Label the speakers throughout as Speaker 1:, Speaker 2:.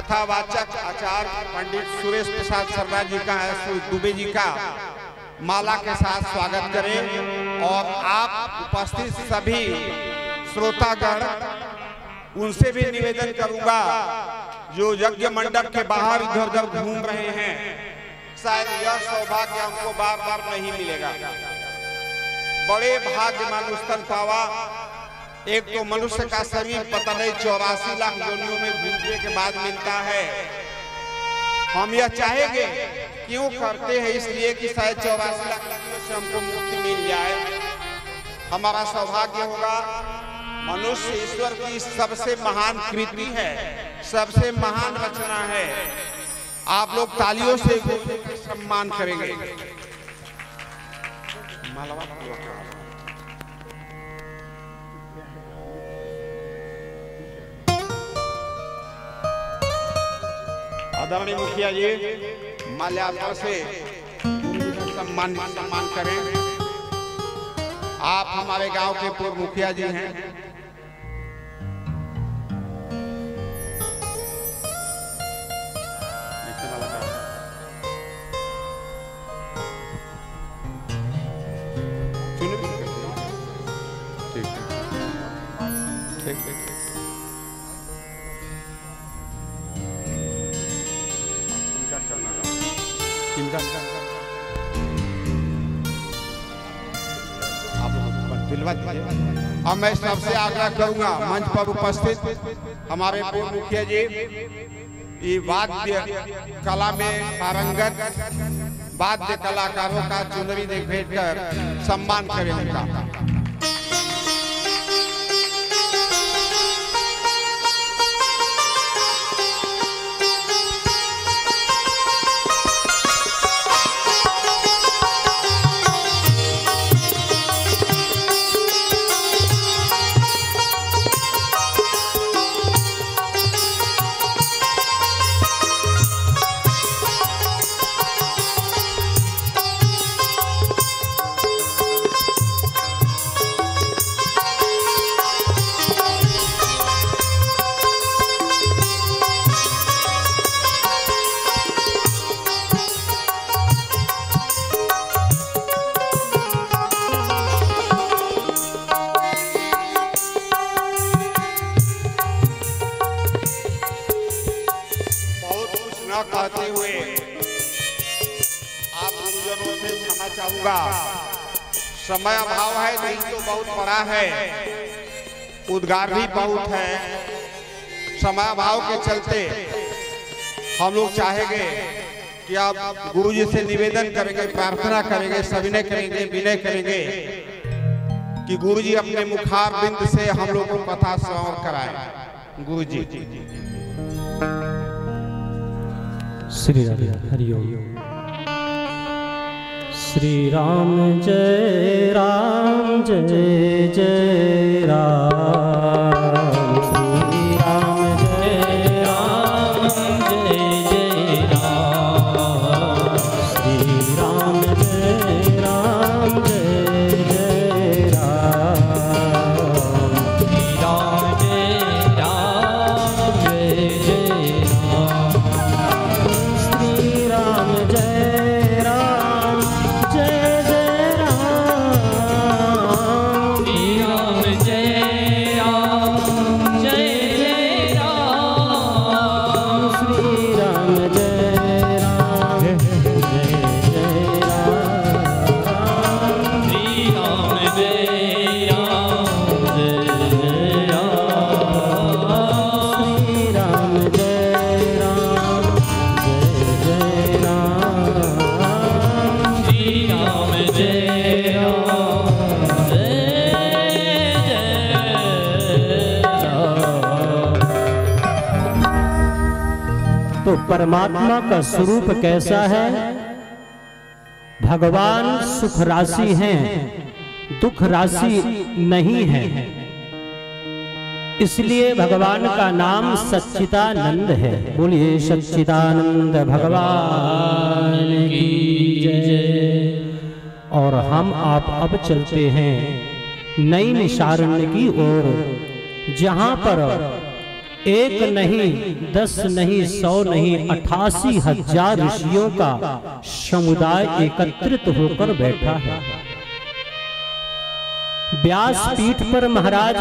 Speaker 1: कथावाचक आचार्य पंडित सुरेश प्रसाद शर्मा जी का दुबे जी का माला के साथ स्वागत करें और आप उपस्थित सभी श्रोतागण उनसे भी निवेदन करूंगा जो यज्ञ मंडप के बाहर इधर उधर घूम रहे हैं, शायद यह सौभाग्य हमको बार बार नहीं मिलेगा। बड़े भाग्य मानुस्तन पावा। एक तो मनुष्य का शरीर पता नहीं 84 लाख योनियों में घूमने के बाद मिलता है। हम यह चाहेंगे, क्यों करते हैं, इसलिए कि शायद 84 लाख योनियों से हमको मुक्ति मिल जाए। हमारा सौभाग्य होगा। मनुष्य ईश्वर की सबसे महान कृति है, सबसे महान रचना है। आप लोग तालियों से सम्मान करेंगे। आदरणीय मुखिया जी माल्यार्पण से सम्मान करें। आप हमारे गांव के पूर्व मुखिया जी हैं। अब मैं सबसे आग्रह करूंगा, मंच पर उपस्थित हमारे पूर्व मुखिया जी वाद्य कला में पारंगत वाद्य कलाकारों का चुनरी भेंट कर सम्मान करें उनका। कहते हुए आप गुरुजनों से क्षमा चाहूंगा। समय अभाव है, दिन तो बहुत बड़ा है, उद्गार भी बहुत है। समय अभाव के चलते हम लोग चाहेंगे कि आप गुरुजी से निवेदन करेंगे, प्रार्थना करेंगे, सविनय करेंगे, विनय करेंगे कि गुरुजी अपने मुखार बिंद से हम लोगों को कथा श्रवण कराएं। गुरुजी
Speaker 2: श्री राम हरि ओम। श्री राम जय राम जय जय राम। श्री राम जय राम जय जय राम। श्री राम जय राम जय जय राम। श्री राम जय राम जय जय राम। श्री राम जय राम जय जय राम। श्री राम जय राम जय जय राम। श्री राम जय राम जय जय राम। श्री राम जय राम जय जय राम। श्री राम जय राम जय जय राम। श्री राम जय राम जय जय राम। तो परमात्मा का स्वरूप कैसा है? भगवान सुख राशि हैं, दुख राशि नहीं है। इसलिए भगवान का नाम सच्चिदानंद है। बोलिए सच्चिदानंद भगवान की जय। और हम आप अब चलते हैं नई निशारण्य की ओर, जहां पर एक नहीं, 10 नहीं, 100 नहीं, 88,000 ऋषियों का समुदाय एकत्रित होकर बैठा है। व्यास पीठ पर महाराज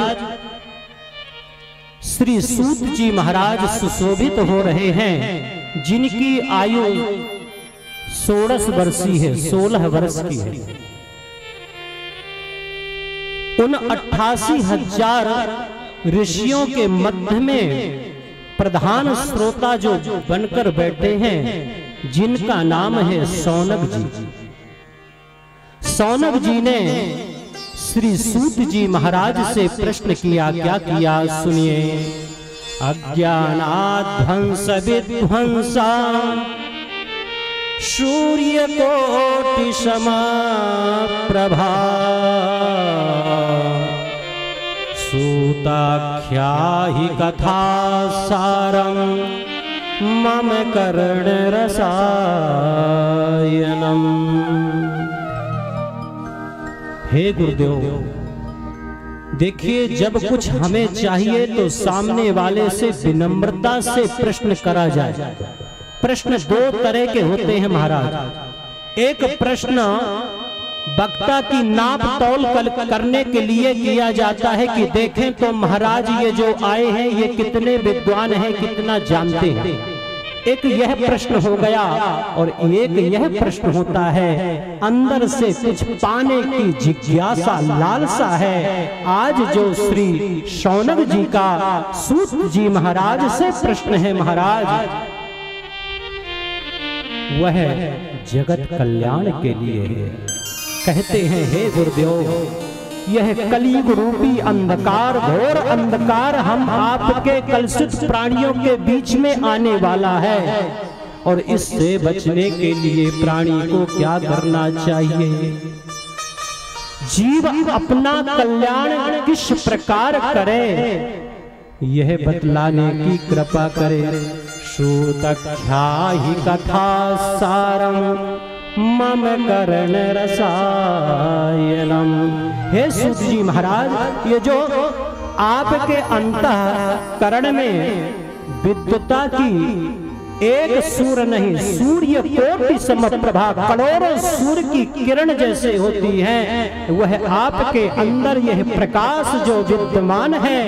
Speaker 2: श्री सूत जी महाराज सुशोभित हो रहे हैं, जिनकी आयु 16 वर्षीय है, 16 वर्ष की है। उन 88,000 ऋषियों के मध्य में प्रधान श्रोता जो बनकर बैठे हैं, जिनका नाम है सौनक जी। सौनक जी ने श्री सूत जी महाराज से प्रश्न किया। क्या किया सुनिए। अज्ञानाध्वंस विध्वंसा सूर्य कोटि समप्रभा सूताख्या हि कथा सारं मम कर्ण रसायनम। हे गुरुदेव, देखिए, जब कुछ हमें चाहिए तो सामने वाले से विनम्रता से प्रश्न करा जाए। प्रश्न 2 तरह के होते हैं महाराज। एक प्रश्न वक्ता की नाप तौल करने के लिए किया जाता है कि देखें तो महाराज ये जो आए हैं ये कितने विद्वान हैं, कितना जानते हैं। एक यह प्रश्न हो गया, और एक यह प्रश्न होता है अंदर से कुछ पाने की जिज्ञासा, लालसा है। आज जो श्री शौनक जी का सूत जी महाराज से प्रश्न है महाराज, वह जगत कल्याण के लिए है। कहते हैं, हे गुरुदेव, यह कलयुग रूपी अंधकार, घोर अंधकार हम आपके कलुषित प्राणियों के बीच में आने वाला है, और इससे बचने के लिए प्राणी को क्या करना चाहिए? जीव अपना कल्याण किस प्रकार करे, यह बतलाने की कृपा करे। सूतख्या हि कथा सारं मम कर्ण रसायनम। हे सूत जी महाराज, ये जो आपके अंतःकरण में विद्वता की एक सूर्य नहीं, सूर्य कोटि समप्रभा, करोड़ों सूर्य की किरण जैसे होती है, वह आपके अंदर यह प्रकाश जो विद्यमान है,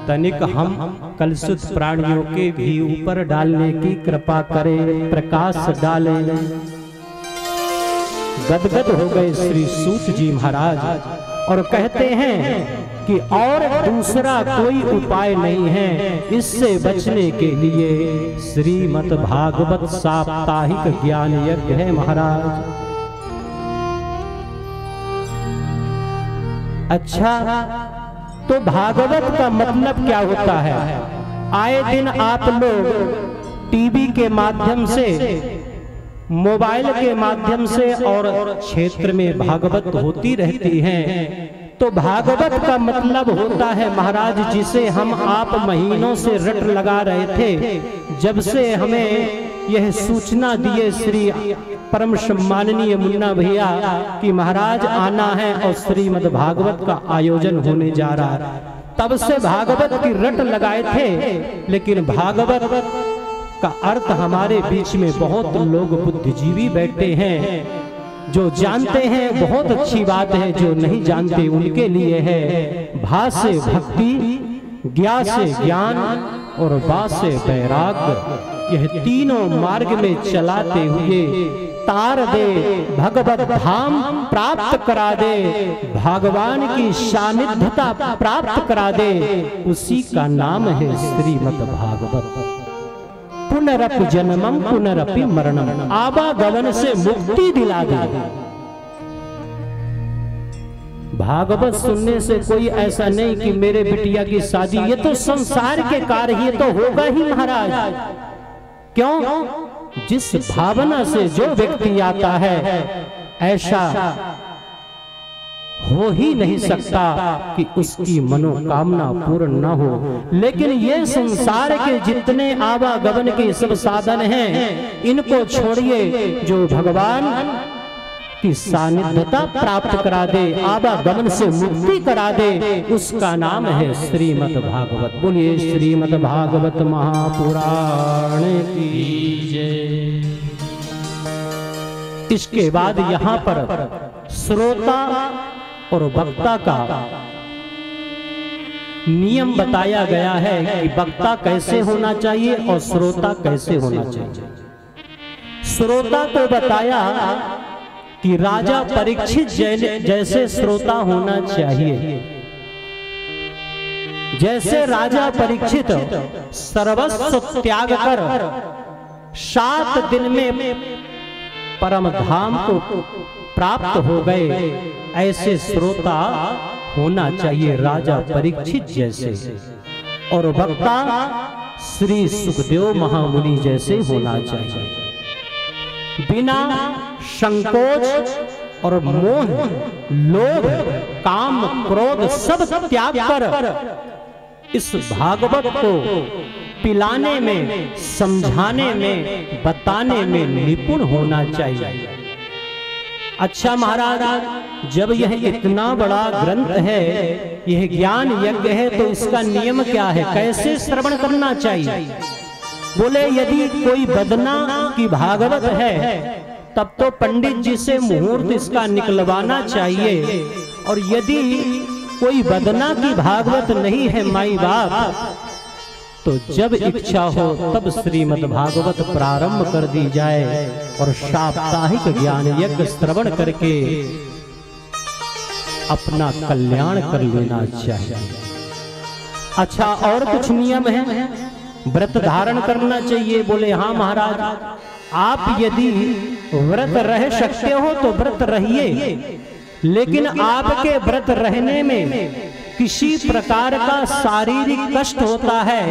Speaker 2: तनिक हम कलुषित प्राणियों के भी ऊपर डालने की कृपा करें, प्रकाश डालें। गदगद हो गए श्री सूत जी महाराज, और कहते हैं कि और दूसरा कोई उपाय नहीं है इससे बचने के लिए। श्रीमद् भागवत साप्ताहिक ज्ञान यज्ञ है महाराज। अच्छा, तो भागवत का मतलब क्या होता है? आए दिन आप लोग टीवी के माध्यम से, मोबाइल के माध्यम से और क्षेत्र में भागवत होती रहती हैं। तो भागवत का मतलब होता है महाराज, जिसे हम आप महीनों से रट लगा रहे थे, जब से हमें यह सूचना दिए श्री परम सम्माननीय मुन्ना भैया कि महाराज आना है और श्रीमद् भागवत का आयोजन होने जा रहा है, तब से भागवत की रट लगाए थे। लेकिन भागवत का अर्थ हमारे बीच में बहुत लोग बुद्धिजीवी बैठे हैं, जो जानते हैं बहुत अच्छी बात है, जो नहीं जानते उनके लिए है। भा से भक्ति, ज्ञा से ज्ञान और बा से वैराग्य, यह तीनों मार्ग में चलाते हुए तार दे, भगवत धाम प्राप्त करा दे, भगवान की सानिध्यता प्राप्त करा दे, उसी का नाम है श्रीमद् भागवत। पुनरपि जन्मम पुनरपि मरणम, आवागमन से मुक्ति दिला दे। भागवत सुनने से कोई ऐसा नहीं कि मेरे बिटिया की शादी, ये तो संसार के कार्य, ये तो होगा ही महाराज। क्यों? जिस भावना से जो व्यक्ति आता है, ऐसा हो ही नहीं सकता कि उसकी मनोकामना पूर्ण न हो। लेकिन ये संसार के जितने आवागमन के सब साधन हैं, इनको छोड़िए। जो भगवान की सानिध्यता प्राप्त करा दे, आवागमन से मुक्ति करा दे, उसका नाम है श्रीमद् भागवत। बोलिए श्रीमद् भागवत महापुराण की जय। इसके बाद यहाँ पर श्रोता और वक्ता का नियम बताया गया है कि वक्ता कैसे होना चाहिए और श्रोता कैसे होना चाहिए। श्रोता को बताया कि राजा परीक्षित जैसे श्रोता होना चाहिए। जैसे राजा परीक्षित सर्वस्व त्याग कर 7 दिन में परम धाम को प्राप्त हो गए, ऐसे श्रोता होना चाहिए राजा परीक्षित जैसे। और वक्ता श्री सुखदेव महामुनि जैसे होना चाहिए। बिना संकोच और मोह, लोभ, काम, क्रोध सब त्याग कर इस भागवत को पिलाने में, समझाने में, बताने में निपुण होना चाहिए। अच्छा महाराज, जब यह इतना बड़ा ग्रंथ है, यह ज्ञान यज्ञ है, तो इसका नियम क्या है, कैसे श्रवण करना चाहिए? बोले यदि कोई बदना की भागवत है तब तो पंडित जी से मुहूर्त इसका निकलवाना चाहिए। और यदि कोई बदना की भागवत नहीं है माई बाप, तो जब इच्छा हो तब श्रीमद् भागवत प्रारंभ कर दी जाए और साप्ताहिक ज्ञान यज्ञ श्रवण करके अपना कल्याण कर लेना चाहिए। अच्छा, और कुछ नियम है? व्रत धारण करना चाहिए। बोले हाँ महाराज, आप यदि व्रत रह सकते हो तो व्रत रहिए, लेकिन आपके व्रत रहने में किसी प्रकार का शारीरिक कष्ट होता है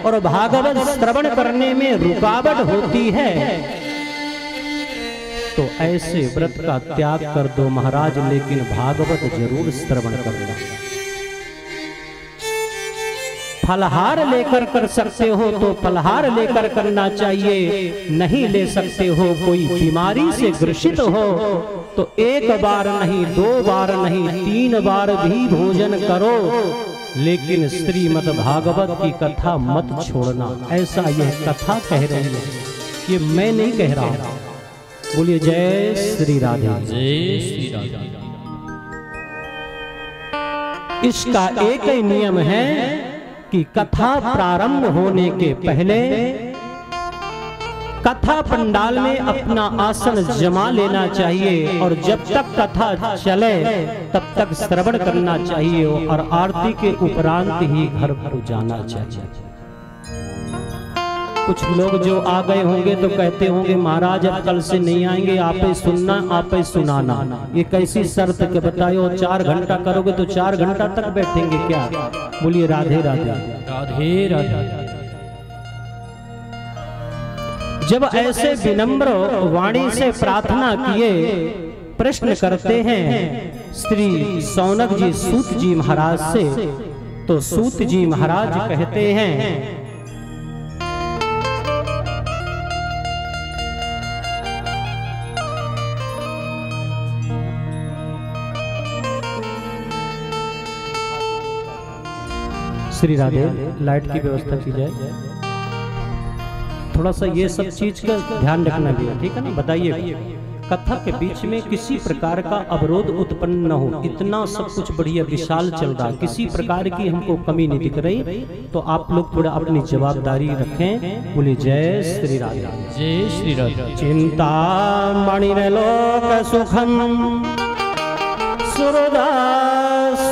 Speaker 2: और भागवत श्रवण करने में रुकावट होती है, तो ऐसे व्रत का त्याग कर दो महाराज, लेकिन भागवत जरूर श्रवण करना। फलहार लेकर कर सकते हो तो फलहार लेकर करना चाहिए, नहीं ले सकते हो, कोई बीमारी से ग्रसित हो तो 1 बार नहीं, 2 बार नहीं, 3 बार भी भोजन करो, लेकिन श्रीमद् भागवत की कथा मत छोड़ना। ऐसा यह कथा कह रही है, ये मैं नहीं कह रहा हूं। बोलिए जय श्री राधे, जय श्री राधे। इसका एक ही नियम है कि कथा प्रारंभ होने के पहले कथा पंडाल में अपना आसन जमा लेना चाहिए और जब तक कथा चले तब तक श्रवण करना चाहिए और आरती के उपरांत ही घर को जाना चाहिए। कुछ लोग जो आ गए होंगे तो कहते होंगे महाराज अब कल से नहीं आएंगे, आप ही सुनना, आप ही सुनाना। ये कैसी शर्त के बताओ? 4 घंटा करोगे तो 4 घंटा तक बैठेंगे क्या? बोलिए राधे राधे, राधे राधे। जब ऐसे विनम्र वाणी से प्रार्थना किए, प्रश्न करते हैं श्री सौनक जी सूत जी महाराज से, तो सूत जी महाराज कहते हैं श्री राधे, लाइट की व्यवस्था की जाए। थोड़ा सा ये सब चीज का ध्यान रखना भी है, ठीक है ना? बताइए, कथा के बीच में किसी प्रकार का अवरोध उत्पन्न न हो, इतना सब कुछ बढ़िया विशाल चल रहा, किसी प्रकार की हमको कमी नहीं दिख रही, तो आप लोग थोड़ा अपनी जवाबदारी रखें। बोले जय श्री राधे, जय श्री राधे। चिंता मणिर्लोक सुखम सुरदा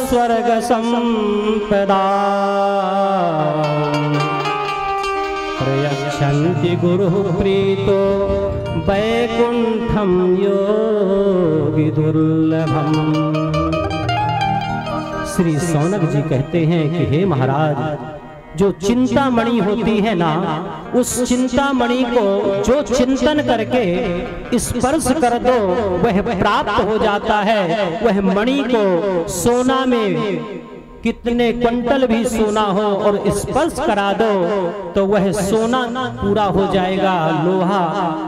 Speaker 2: स्वर्ग संपदा प्रयच्छन्ति गुरुः प्रीतो वैकुंठम योगी दुर्लभम। श्री सौनक जी कहते हैं कि हे महाराज, जो चिंतामणि होती है ना, उस चिंतामणि को जो चिंतन करके स्पर्श कर दो वह प्राप्त हो जाता है। वह मणि को सोना में कितने क्विंटल भी सोना हो और स्पर्श करा दो तो वह सोना पूरा हो जाएगा। लोहा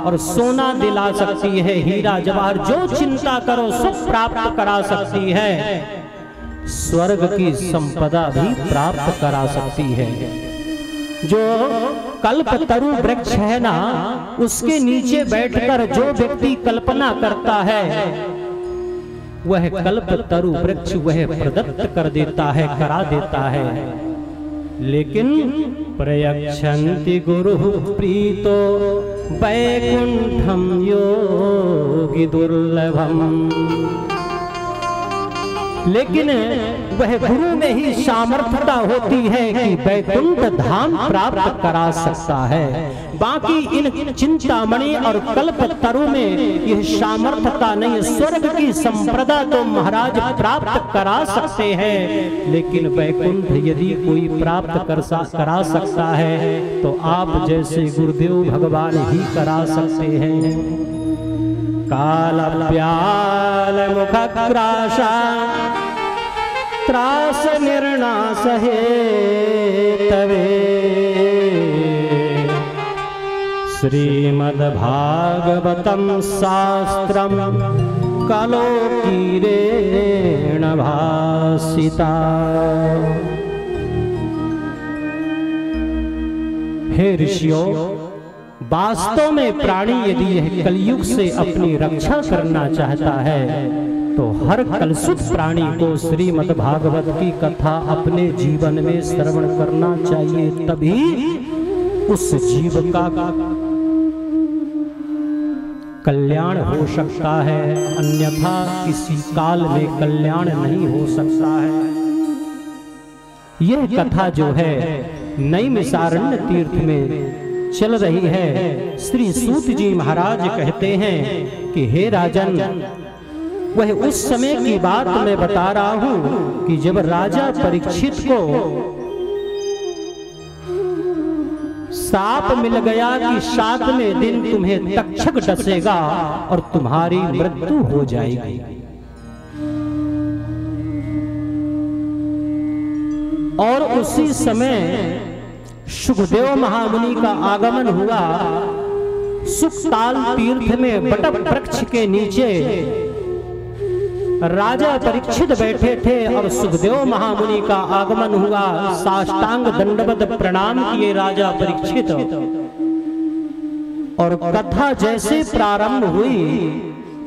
Speaker 2: और सोना दिला सकती है, हीरा जवाहर जो चिंता करो सब प्राप्त करा सकती है। स्वर्ग की संपदा भी प्राप्त करा सकती है। जो कल्पतरु वृक्ष है ना, उसके नीचे बैठकर जो व्यक्ति कल्पना करता है वह कल्पतरु वृक्ष वह प्रदत्त कर देता है, करा देता है। लेकिन प्रयच्छन्ति गुरु प्रीतो वैकुंठम योगी दुर्लभम। लेकिन वह गुरु में ही सामर्थ्यता होती है कि वैकुंठ धाम प्राप्त करा सकता है। बाकी इन चिंतामणि और कल्पतरु में यह सामर्थ्यता नहीं है। स्वर्ग की संपदा तो महाराज प्राप्त करा सकते हैं, लेकिन वैकुंठ यदि कोई प्राप्त करा सकता है तो आप जैसे गुरुदेव भगवान ही करा सकते हैं। काल व्याल मुखग्रासा त्रास निर्णास हे तवे। श्रीमद्भागवतम शास्त्रम कलोकीरेण भासिता। हे ऋषियों, वास्तव में प्राणी यदि यह कलयुग से अपनी रक्षा करना चाहता है तो हर कलसुत प्राणी को श्रीमद् भागवत की कथा अपने जीवन में श्रवण करना चाहिए, तभी उस जीव का कल्याण हो सकता है, अन्यथा किसी काल में कल्याण नहीं हो सकता है। यह कथा जो है नैमिषारण्य तीर्थ में चल रही है। श्री सूत जी महाराज कहते हैं कि हे राजन, वह उस समय की बात मैं बता रहा हूं कि जब राजा परीक्षित को साप मिल गया कि 7वें दिन तुम्हें तक्षक डसेगा और तुम्हारी मृत्यु हो जाएगी। और उसी समय सुखदेव महामुनि का आगमन हुआ। सुखताल तीर्थ में बटप वृक्ष के नीचे राजा परीक्षित बैठे थे और सुखदेव महामुनि का आगमन हुआ। साष्टांग दंडवत प्रणाम किए राजा परीक्षित, और कथा जैसे प्रारंभ हुई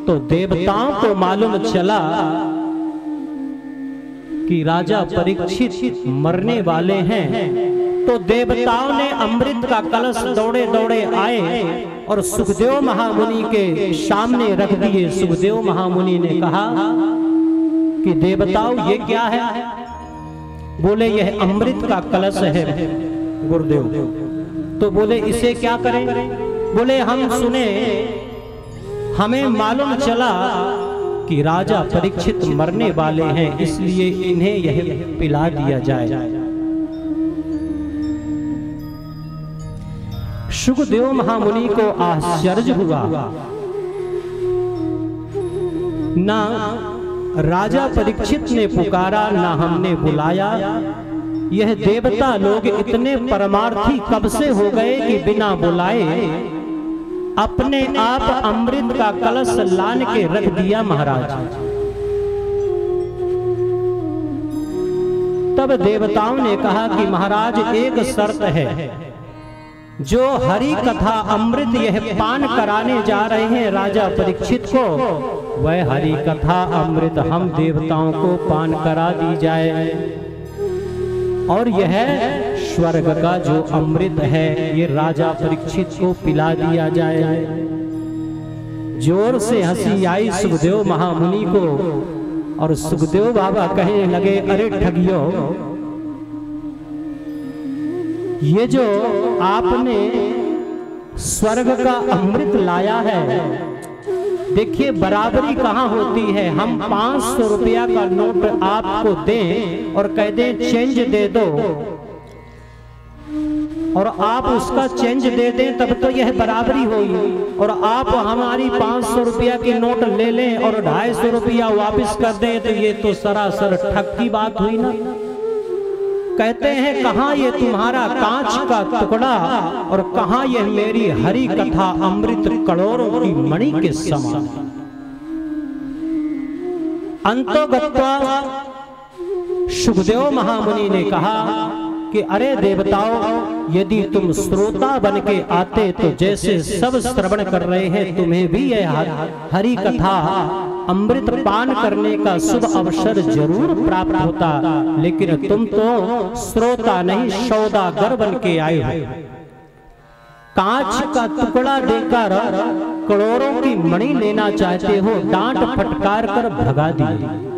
Speaker 2: तो देवताओं को मालूम चला कि राजा परीक्षित मरने वाले हैं। तो देवताओं ने अमृत का कलश दौड़े दौड़े आए और सुखदेव महामुनि के सामने रख दिए। सुखदेव महामुनि ने कहा कि देवताओं ये क्या है? बोले यह अमृत का कलश है गुरुदेव। तो बोले इसे क्या करें? बोले हम सुने, हमें मालूम चला कि राजा परीक्षित मरने वाले हैं, इसलिए इन्हें यह पिला दिया जाए। सुखदेव महामुनि को आश्चर्य हुआ। ना राजा परीक्षित ने पुकारा, ना हमने बुलाया। यह देवता लोग इतने परमार्थी कब से हो गए कि बिना बुलाए अपने आप अमृत का कलश लान के रख दिया महाराज। तब देवताओं ने कहा कि महाराज एक शर्त है, जो हरि कथा अमृत यह पान कराने जा रहे हैं राजा परीक्षित को, वह हरि कथा अमृत हम देवताओं को पान करा दी जाए। और यह स्वर्ग का जो अमृत है ये राजा परीक्षित को पिला दिया जाए। जोर से हंसी आई सुखदेव महामुनि को, और सुखदेव बाबा कहने लगे, अरे ठगियो, ये जो आपने स्वर्ग का अमृत लाया है, देखिए बराबरी कहाँ होती है। हम 500 रुपया का नोट आपको दें और कह दें चेंज दे दो, और आप उसका चेंज दे दें, तब तो यह बराबरी होगी। और आप हमारी 500 रुपया की नोट ले लें और 250 रुपया वापस कर दें, तो ये तो सरासर ठग की बात हुई ना। कहते हैं कहाँ ये तुम्हारा कांच का टुकड़ा और कहाँ ये मेरी हरि कथा अमृत करोड़ों की मणि के समान। अंतोगत्वा सुखदेव महामुनि ने कहा कि अरे देवताओं, यदि तुम श्रोता बन के आते तो जैसे सब श्रवण कर रहे हैं तुम्हें भी यह हरि कथा अमृत पान करने का शुभ अवसर जरूर प्राप्त होता, लेकिन तुम तो श्रोता नहीं सौदागर बन के आए हो। कांच का टुकड़ा देकर करोड़ों की मणि लेना चाहते हो, डांट फटकार कर भगा दिए।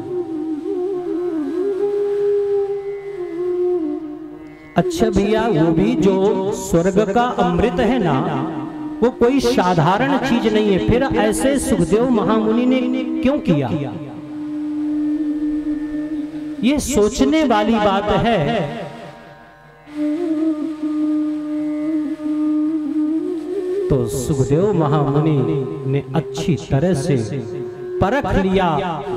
Speaker 2: अच्छा भैया, वो भी जो स्वर्ग का अमृत है ना, वो कोई साधारण चीज नहीं है, फिर ऐसे सुखदेव महामुनि ने क्यों किया? ये सोचने वाली बात है। तो सुखदेव महामुनि ने अच्छी तरह से परख लिया,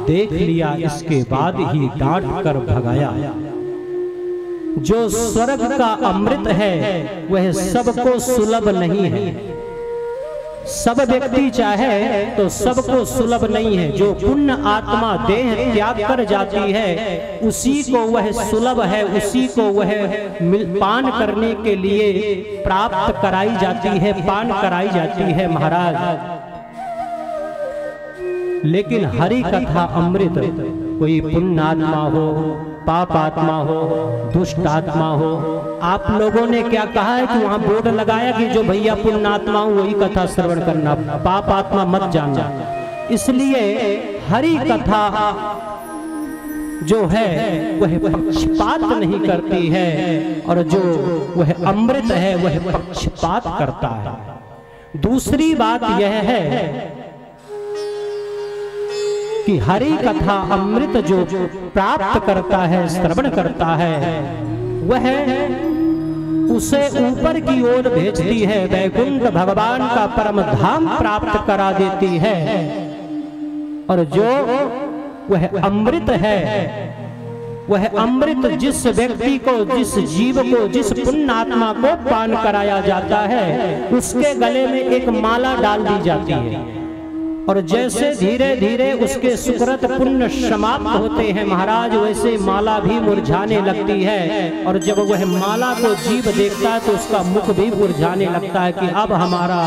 Speaker 2: देख लिया, इसके बाद ही डांट कर भगाया। जो स्वर्ग का अमृत है वह सबको सुलभ नहीं है। सब व्यक्ति चाहे तो सबको सुलभ नहीं है। जो पुण्य आत्मा देह त्याग कर जाती है उसी को वह सुलभ है, उसी को वह पान करने के लिए प्राप्त कराई जाती है, पान कराई जाती है महाराज। लेकिन हरि कथा अमृत कोई पुण्य आत्मा हो, पाप आत्मा हो, दुष्ट आत्मा हो, आप लोगों ने क्या कहा है कि वहां बोर्ड लगाया कि जो भैया पुण्य आत्मा हो वही कथा श्रवण करना, पाप आत्मा मत जानना। इसलिए हरि कथा जो है वह पक्षपात नहीं करती है और जो वह अमृत है वह पक्षपात करता है। दूसरी बात यह है कि हरि कथा अमृत जो प्राप्त करता है, श्रवण करता है, वह उसे ऊपर की ओर भेजती है, वैकुंठ भगवान का परम धाम प्राप्त करा देती है। और जो वह अमृत है, वह अमृत जिस व्यक्ति को, जिस जीव को, जिस पुण्य आत्मा को पान कराया जाता है उसके गले में एक माला डाल दी जाती है। और जैसे धीरे धीरे उसके सुकृत पुण्य समाप्त होते हैं महाराज, वैसे माला भी मुरझाने लगती है। और जब वह माला को जीव देखता है तो उसका मुख भी मुरझाने लगता है कि अब हमारा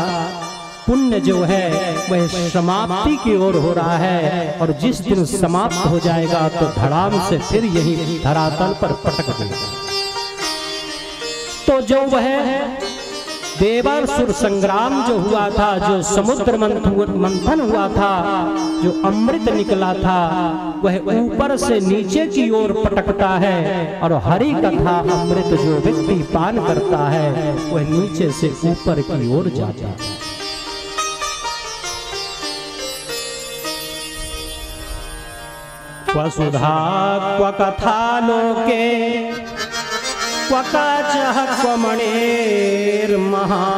Speaker 2: पुण्य जो है वह समाप्ति की ओर हो रहा है। और जिस दिन समाप्त हो जाएगा तो धड़ाम से फिर यही धरातल पर पटक देगा। तो जो वह देवासुर संग्राम जो हुआ था, जो समुद्र मंथन हुआ था, जो अमृत निकला था, वह ऊपर से नीचे की ओर पटकता है। और हरि कथा अमृत जो व्यक्ति पान करता है वह नीचे से ऊपर की ओर जाता है। वसुधा क्व कथा लोके क्व काचः क्व मणिर्महा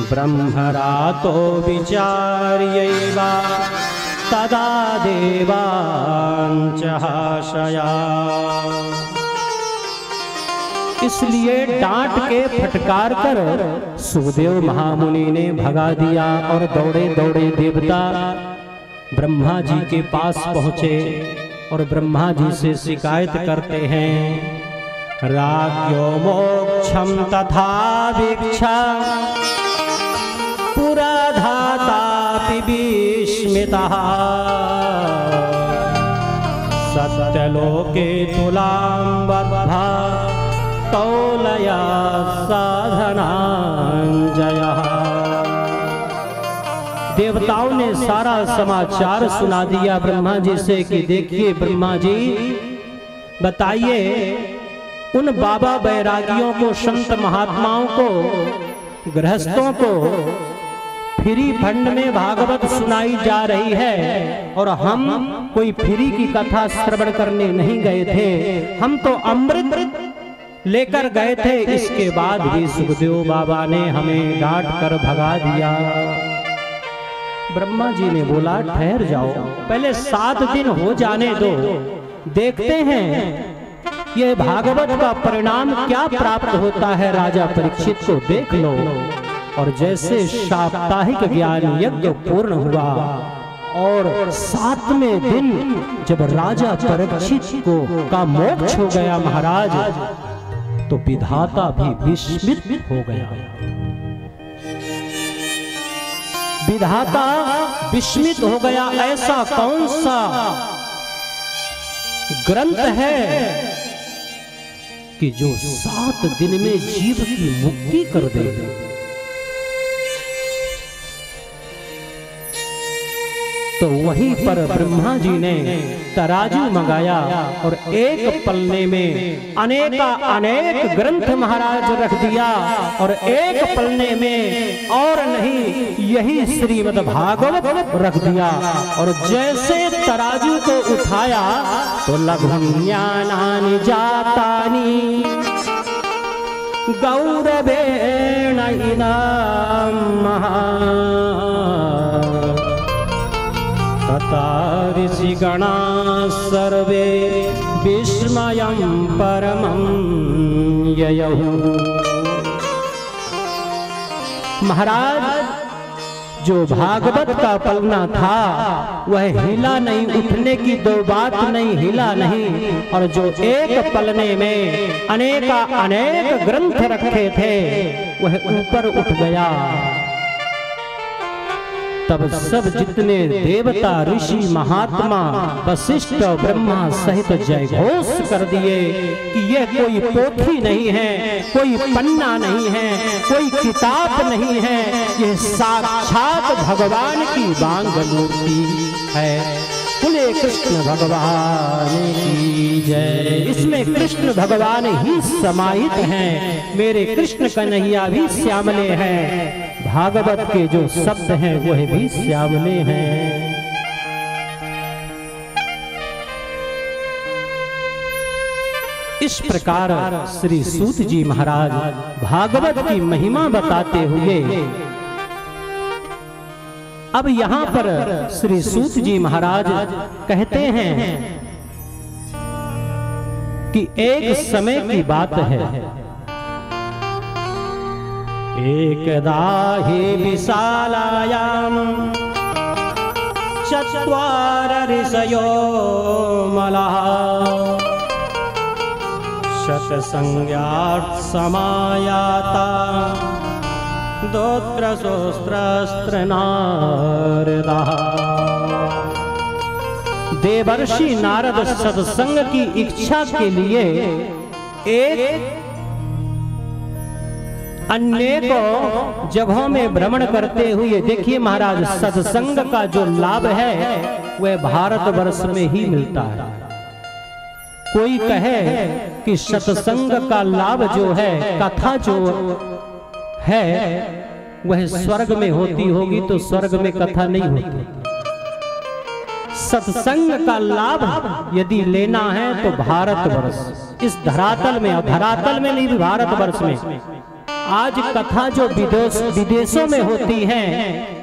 Speaker 2: ब्रह्मरातो विचार्यैव तदा देवांचहाशया। इसलिए डांट के फटकार कर सुखदेव महामुनि ने भगा दिया और दौड़े दौड़े देवता ब्रह्मा जी के पास पहुंचे और ब्रह्मा जी से शिकायत करते हैं। राज्यो मोक्षम तथा वीक्षा पुरा धातापि विस्मितः सत्यलोके तुलां बद्धा कौलया साधनांजयः। देवताओं ने सारा समाचार सुना दिया ब्रह्मा जी से कि देखिए ब्रह्मा जी, बताइए उन बाबा बैरागियों को, संत महात्माओं को, गृहस्थों को फ्री फंड में भागवत सुनाई जा रही है और हम कोई फ्री की कथा श्रवण करने नहीं गए थे, हम तो अमृत लेकर गए थे। इसके बाद भी सुखदेव बाबा ने हमें डांट कर भगा दिया। ब्रह्मा जी ने बोला ठहर जाओ, पहले 7 दिन हो जाने दो, देखते हैं यह भागवत का परिणाम क्या प्राप्त होता है। राजा परीक्षित को देख लो। और जैसे साप्ताहिक ज्ञान यज्ञ पूर्ण हुआ और 7वें दिन जब राजा परीक्षित को का मोक्ष हो गया महाराज, तो विधाता भी विस्मित हो गया। विधाता विस्मित हो गया। ऐसा कौन सा ग्रंथ है कि जो 7 दिन में जीव की मुक्ति कर दे। तो वहीं पर ब्रह्मा जी ने तराजू मंगाया और एक पलने में अनेक ग्रंथ महाराज रख दिया और एक पलने में और नहीं यही श्रीमद् भागवत रख दिया। और जैसे तराजू को उठाया तो लघुन्यानानि जातानि गौरवेण इदं महा ऋषिगणा सर्वे विस्मयं परमं ययौ। महाराज जो भागवत का पलना था वह हिला नहीं, उठने की दो बात नहीं, हिला नहीं। और जो एक पलने में अनेक ग्रंथ रखे थे वह ऊपर उठ गया। तब सब जितने देवता ऋषि महात्मा वशिष्ठ ब्रह्मा सहित जय घोष कर दिए कि यह कोई पोथी नहीं है, कोई पन्ना नहीं है, कोई किताब नहीं है, यह साक्षात भगवान की वांग मूर्ति है। बोले कृष्ण भगवान की जय। इसमें कृष्ण भगवान ही समाहित हैं। मेरे कृष्ण कन्हैया भी श्यामले हैं। भागवत के जो शब्द हैं वह भी श्यामले हैं। इस प्रकार श्री सूत जी महाराज भागवत की महिमा बताते हुए अब यहाँ पर श्री सूत जी महाराज कहते हैं कि एक समय की बात है। एकदा हि विशालायां चत्वार ऋषयो मलाः शतसंज्ञात् समायाता दोत्रशोस्त्रस्त्रनारदाः। देवर्षि नारद सत्संग की इच्छा के लिए एक अनेकों जगहों में भ्रमण करते हुए, देखिए महाराज सत्संग का जो लाभ है वह भारतवर्ष में ही मिलता है। कोई कहे कि सत्संग का लाभ जो है, कथा जो है वह स्वर्ग में होती होगी, तो स्वर्ग में कथा नहीं होती। सत्संग का लाभ यदि लेना है तो भारतवर्ष, इस धरातल में, और धरातल में नहीं भी भारतवर्ष में। आज कथा जो विदेशों में होती है,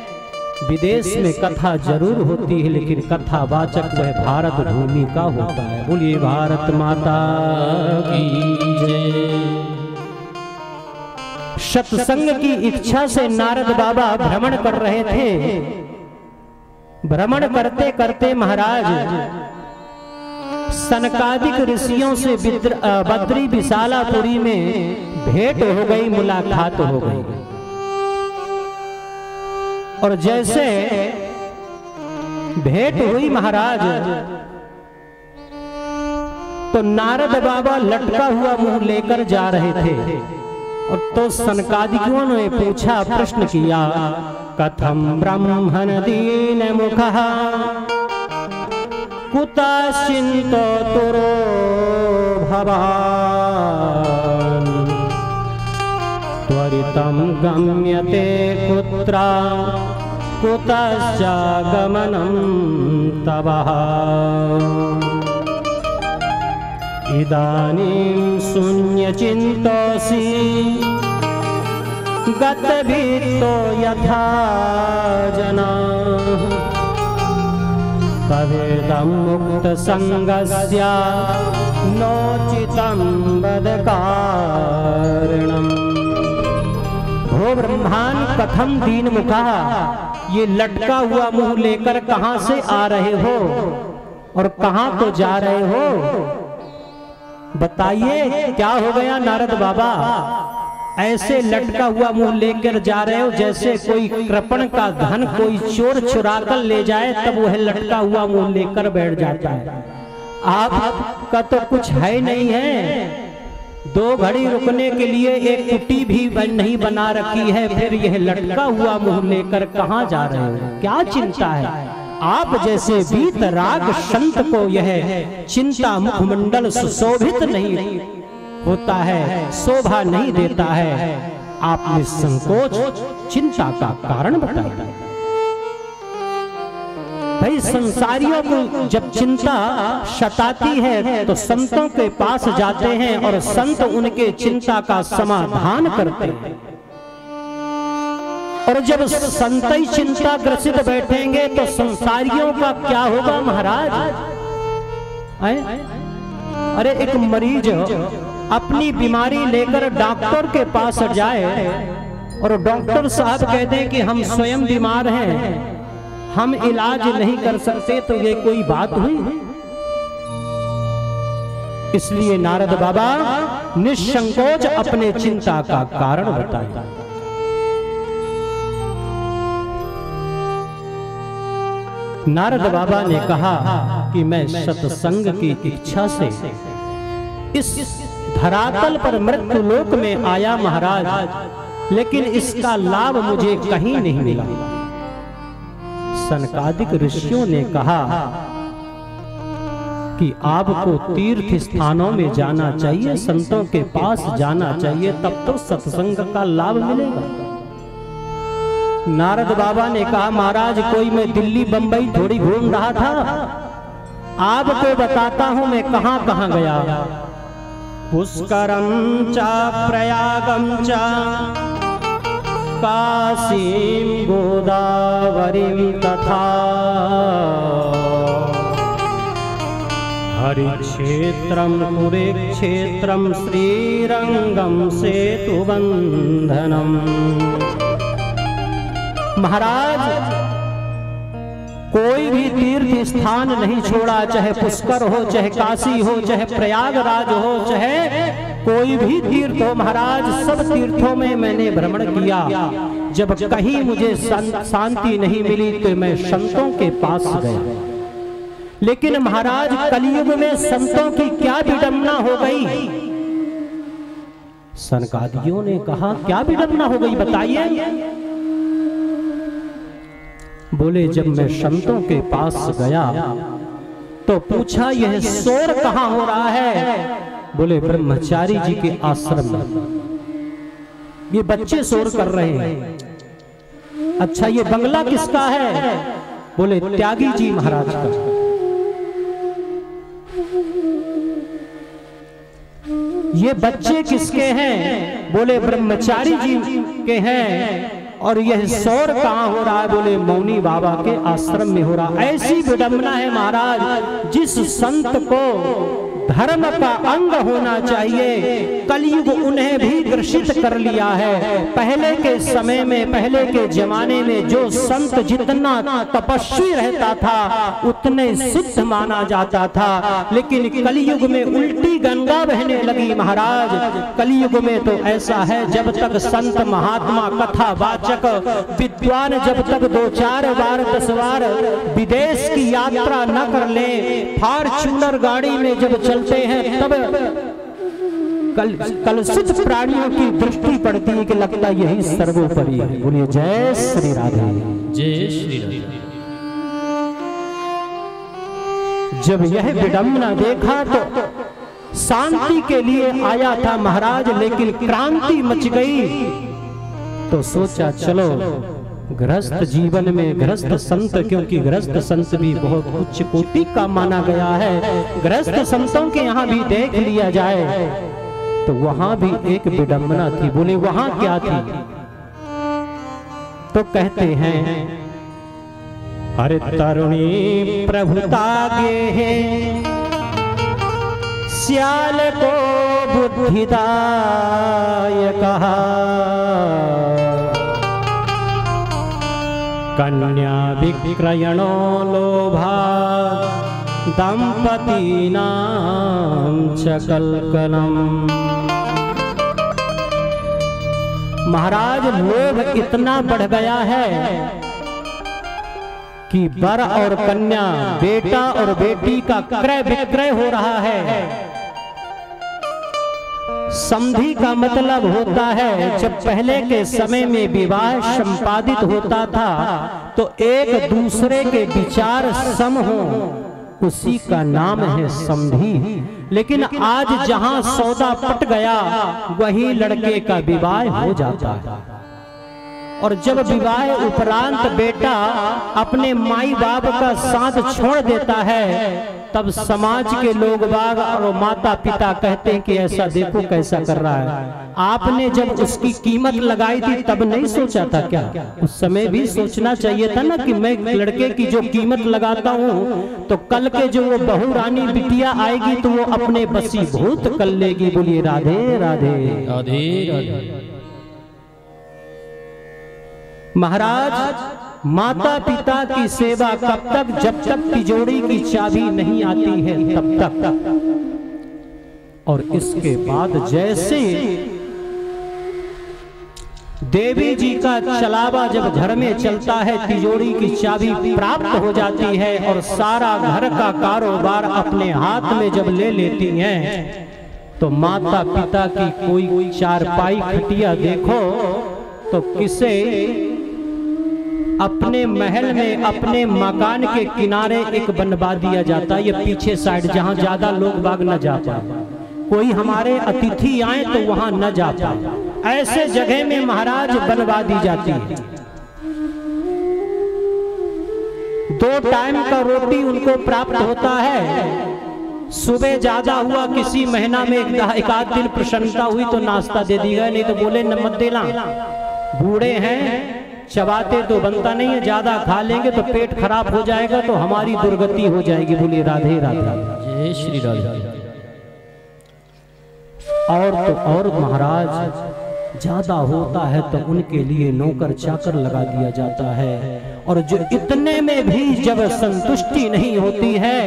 Speaker 2: विदेश में कथा जरूर होती है, लेकिन कथा वाचक वह भारत भूमि का होता है। बोलिए भारत माता की जय। सत्संग की इच्छा से नारद बाबा भ्रमण कर रहे थे। भ्रमण करते करते महाराज सनकादिक ऋषियों से बद्री विशालापुरी में भेंट हो गई, मुलाकात हो गई। और जैसे भेंट हुई महाराज, तो नारद बाबा लटका हुआ मुंह लेकर जा रहे थे। और तो सनकादिकों ने पूछा, प्रश्न किया, कथम ब्रह्मण दीन मुखः कुतश्चिन्तो तुरो भवान् त्वरितं गम्यते कुत्र कुतश्च गमनं तवः इदानीं शून्यचिन्तोऽसि गतभीतो यथा जनाः तवेदं मुक्त संगस्य नोचितं वद कारणम्। हो ब्रह्मान कथम दीन मुखा, ये लटका हुआ मुंह लेकर कहां से आ रहे हो और कहां तो जा रहे हो? बताइए क्या हो गया नारद बाबा? ऐसे लटका हुआ मुंह लेकर जा रहे हो जैसे कोई कृपण का धन कोई चोर चुरा कर ले जाए तब वह लटका हुआ मुंह लेकर बैठ जाता है। आपका तो कुछ है नहीं है, 2 घड़ी रुकने के लिए एक कुटी भी नहीं बना रखी है, फिर यह लटका हुआ मुंह लेकर कहां जा रहे हो? क्या चिंता है? आप जैसे वीतराग संत को यह चिंता मुखमंडल सुशोभित नहीं होता है, शोभा नहीं देता है। आप निसंकोच चिंता का कारण बताइए। भाई संसारियों को जब चिंता सताती है तो संतों के पास जाते हैं और संत उनके चिंता का समाधान करते हैं। और जब संत ही चिंता ग्रसित बैठेंगे तो संसारियों का क्या होगा महाराज? अरे एक मरीज अपनी बीमारी लेकर डॉक्टर के पास जाए और डॉक्टर साहब कहते हैं कि हम स्वयं बीमार हैं, हम इलाज नहीं कर सकते, तो ये कोई बात हुई? इसलिए नारद बाबा निसंकोच अपने चिंता का कारण बताए। नारद बाबा ने कहा कि मैं सत्संग की इच्छा से इस धरातल पर मृत्यु लोक में आया महाराज, लेकिन इसका लाभ मुझे कहीं नहीं मिला। सनकादिक ऋषियों ने कहा कि आपको तीर्थ स्थानों में जाना चाहिए, संतों के पास जाना चाहिए, तब तो सत्संग का लाभ मिलेगा। नारद बाबा ने कहा महाराज कोई मैं दिल्ली बंबई थोड़ी घूम रहा था, आपको बताता हूं मैं कहां कहां गया। पुष्करम चा प्रयागम चा काशीं गोदावरीं तथा हरिक्षेत्रं कुरुक्षेत्रं श्रीरंगम सेतुबंधनम। महाराज कोई भी तीर्थ स्थान नहीं छोड़ा, चाहे पुष्कर हो, चाहे काशी हो, चाहे प्रयागराज हो, चाहे कोई भी तीर्थ हो महाराज, सब तीर्थों में मैंने भ्रमण किया। जब कहीं मुझे शांति नहीं मिली तो मैं संतों के पास गया। लेकिन महाराज कलयुग में संतों की क्या विडंबना हो गई? सनकादियों ने कहा क्या विडंबना हो गई बताइए। बोले जब मैं संतों के पास गया तो पूछा यह शोर कहां हो रहा है? बोले ब्रह्मचारी जी के आश्रम में ये बच्चे शोर कर रहे हैं। अच्छा ये बंगला किसका है? बोले त्यागी जी महाराज का। ये बच्चे किसके हैं? बोले ब्रह्मचारी जी के हैं। और यह शोर कहां हो रहा है? बोले मौनी बाबा के आश्रम में हो रहा। ऐसी विडंबना है महाराज, जिस संत को धर्म का अंग होना चाहिए कलयुग उन्हें भी ग्रसित कर लिया है। पहले के समय में, पहले के जमाने में जो संत जितना तपस्वी रहता था उतने सिद्ध माना जाता था, लेकिन कलयुग में उल्टी गंगा बहने लगी महाराज। कलयुग में तो ऐसा है जब तक संत महात्मा कथा वाचक विद्वान जब तक 2-4 बार 10 बार विदेश की यात्रा न कर ले, फॉर्च्यूनर गाड़ी में जब चलते हैं तब कलुषित प्राणियों की दृष्टि पड़ती है कि लगता यही सर्वोपरि है। बोलिए जय श्री राधे,
Speaker 3: जय श्री राधे।
Speaker 2: जब यह विडंबना देखा तो शांति के लिए आया था महाराज, लेकिन क्रांति मच गई तो सोचा चलो गृहस्थ जीवन में गृहस्थ संत, क्योंकि गृहस्थ संत भी बहुत उच्च कोटि का माना गया है, गृहस्थ संतों के यहाँ भी देख लिया जाए। तो वहां भी एक विडंबना थी। बोले वहां क्या थी? तो कहते हैं अरे तरुणी प्रभुता गे है सियाल को बुद्धिदाय कहा, कन्या विक्रयणो लोभा दंपतीनां च कलकलम। महाराज लोभ इतना बढ़ गया है कि वर और कन्या, बेटा और बेटी का क्रय विक्रय हो रहा है। संधि का मतलब होता है, जब पहले के समय में विवाह संपादित होता था तो एक दूसरे के विचार सम हो, उसी का नाम है संधि। लेकिन आज जहां सौदा पट गया वही लड़के का विवाह हो जाता है। और जब विवाह उपरांत बेटा अपने माई बाप का साथ छोड़ देता है, तब समाज के लोग बाग और माता पिता कहते हैं कि ऐसा देखो कैसा कर रहा है। आपने जब उसकी कीमत लगाई थी तब नहीं सोचा था क्या? उस समय भी सोचना चाहिए था ना कि मैं लड़के की जो कीमत लगाता हूँ तो कल के जो वो बहू रानी बिटिया आएगी तो वो अपने बसी भूत कर लेगी। बोलिए राधे राधे राधे राधे। महाराज माता पिता की सेवा कब तक? जब तक तिजोरी की चाबी नहीं आती है तब तक। और इसके बाद जैसे देवी जी का चलावा जब घर में चलता है, तिजोरी की चाबी प्राप्त हो जाती है और सारा घर का कारोबार अपने हाथ में जब ले लेती हैं, तो माता पिता की कोई चारपाई खटिया देखो तो किसे अपने महल में, अपने मकान के किनारे एक बनवा दिया जाता है। ये पीछे साइड जहां ज्यादा लोग बाग न जा पाए, कोई हमारे अतिथि आए तो वहां न जा पाए, ऐसे जगह में महाराज बनवा दी जाती है। 2 टाइम का रोटी उनको प्राप्त होता है। सुबह ज्यादा हुआ, किसी महीना में एक आध दिन प्रसन्नता हुई तो नाश्ता दे दी गया, नहीं तो बोले न मत देना, बूढ़े हैं चबाते तो बनता नहीं है, ज्यादा खा लेंगे तो पेट खराब हो जाएगा तो हमारी दुर्गति हो जाएगी। बोलिए राधे राधे जय श्री राधे। और महाराज ज्यादा होता है तो उनके लिए नौकर चाकर लगा दिया जाता है। और जो इतने में भी जब संतुष्टि नहीं होती है